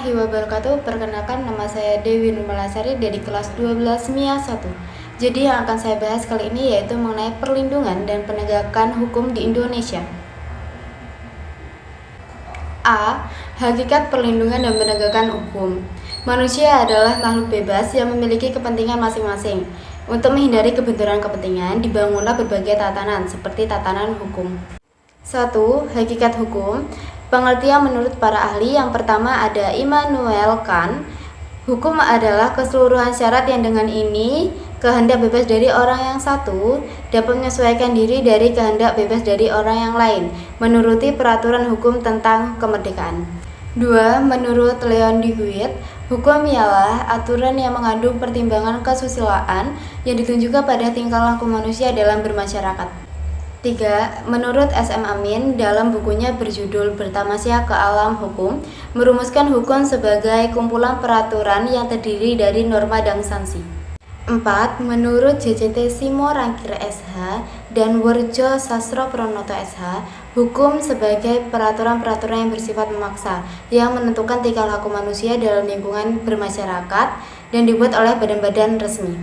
warahmatullahi wabarakatuh. Perkenalkan, nama saya Dewi Nurmalasari dari kelas 12 MIA 1. Jadi yang akan saya bahas kali ini yaitu mengenai perlindungan dan penegakan hukum di Indonesia. A. Hakikat perlindungan dan penegakan hukum. Manusia adalah makhluk bebas yang memiliki kepentingan masing-masing. Untuk menghindari kebenturan kepentingan, dibangunlah berbagai tatanan seperti tatanan hukum. 1. Hakikat hukum. Pengertian menurut para ahli yang pertama ada Immanuel Kant. Hukum adalah keseluruhan syarat yang dengan ini kehendak bebas dari orang yang satu dapat menyesuaikan diri dari kehendak bebas dari orang yang lain menuruti peraturan hukum tentang kemerdekaan. 2. Menurut Leon Dewey, hukum ialah aturan yang mengandung pertimbangan kesusilaan yang ditunjukkan pada tingkah laku manusia dalam bermasyarakat. 3. Menurut S.M. Amin dalam bukunya berjudul Bertamasya ke Alam Hukum, merumuskan hukum sebagai kumpulan peraturan yang terdiri dari norma dan sanksi. 4. Menurut JCT Simorangkir SH dan Worjo Sastro Pranoto SH, hukum sebagai peraturan-peraturan yang bersifat memaksa yang menentukan tingkah laku manusia dalam lingkungan bermasyarakat dan dibuat oleh badan-badan resmi.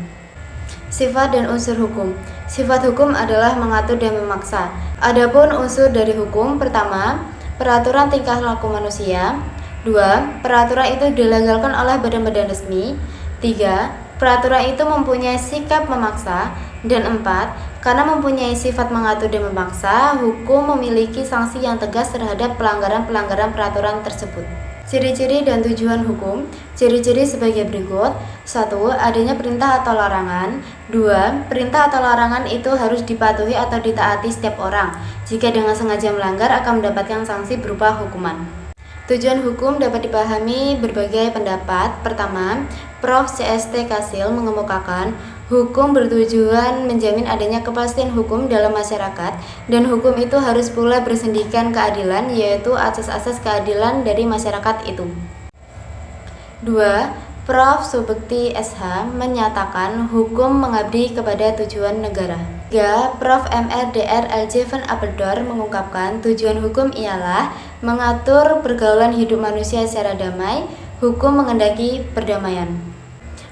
Sifat dan unsur hukum. Sifat hukum adalah mengatur dan memaksa. Adapun unsur dari hukum, pertama, peraturan tingkah laku manusia. 2. Peraturan itu dilegalkan oleh badan-badan resmi. 3. Peraturan itu mempunyai sikap memaksa. Dan 4. Karena mempunyai sifat mengatur dan memaksa, hukum memiliki sanksi yang tegas terhadap pelanggaran-pelanggaran peraturan tersebut. Ciri-ciri dan tujuan hukum. Ciri-ciri sebagai berikut. 1. Adanya perintah atau larangan. 2. Perintah atau larangan itu harus dipatuhi atau ditaati setiap orang. Jika dengan sengaja melanggar akan mendapatkan sanksi berupa hukuman. Tujuan hukum dapat dipahami berbagai pendapat. Pertama, Prof. C.S.T. Kasil mengemukakan hukum bertujuan menjamin adanya kepastian hukum dalam masyarakat dan hukum itu harus pula bersendikan keadilan, yaitu asas-asas keadilan dari masyarakat itu. 2. Prof. Subekti SH menyatakan hukum mengabdi kepada tujuan negara. 3. Prof. Mr. Dr. L.J. van Apeldoorn mengungkapkan tujuan hukum ialah mengatur pergaulan hidup manusia secara damai, hukum mengendaki perdamaian.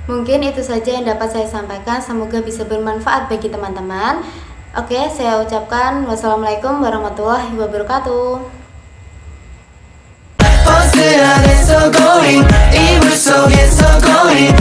Mungkin itu saja yang dapat saya sampaikan, semoga bisa bermanfaat bagi teman-teman. Oke, saya ucapkan wassalamualaikum warahmatullahi wabarakatuh. 버스안에서 고인 이불 속에서 고인